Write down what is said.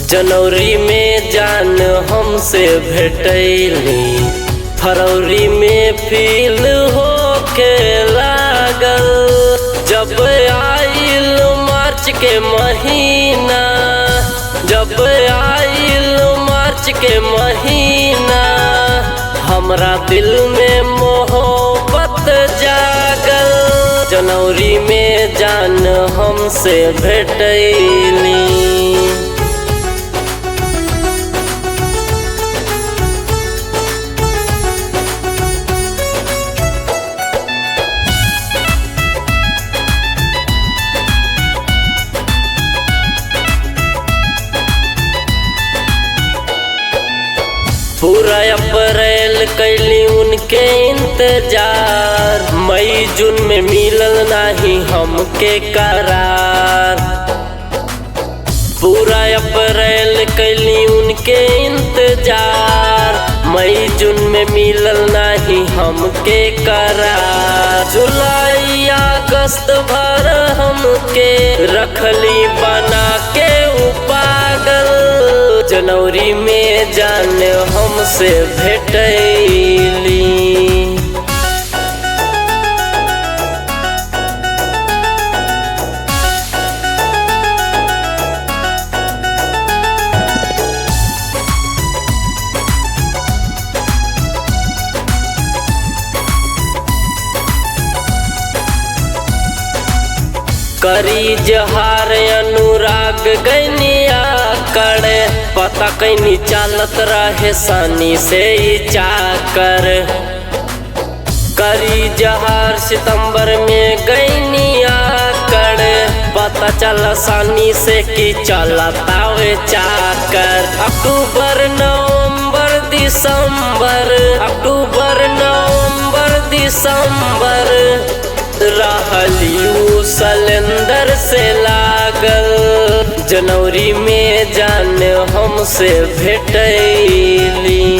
जनवरी में जान हमसे भेटैली, फरवरी में फील होके लागल। जब आइल मार्च के महीना, जब आइल मार्च के महीना, हमरा दिल में मोहब्बत जागल। जनवरी में जान हमसे भेटैली। पूरा अप्रैल कैली उनके इंतजार, मई जून में मिलल नाही हमके करार। पूरा अप्रैल कैली उनके इंतजार, मई जून में मिलल नाही हमके करार। जुलाई अगस्त भर हमके रखली बना के पागल। जनवरी में जान हमसे भेटैली। करी जहार अनुराग गैनिया करे, पता कैनी चालत रहे सानी से चाकर। करी जहार सितंबर में गैनिया करे, पता चला सानी से कि चलतावे चाकर। अक्टूबर नवंबर दिसंबर, अक्टूबर नवंबर दिसंबर, रहलियू सिलेंडर से लागल। जनवरी में जान हमसे भेटैली।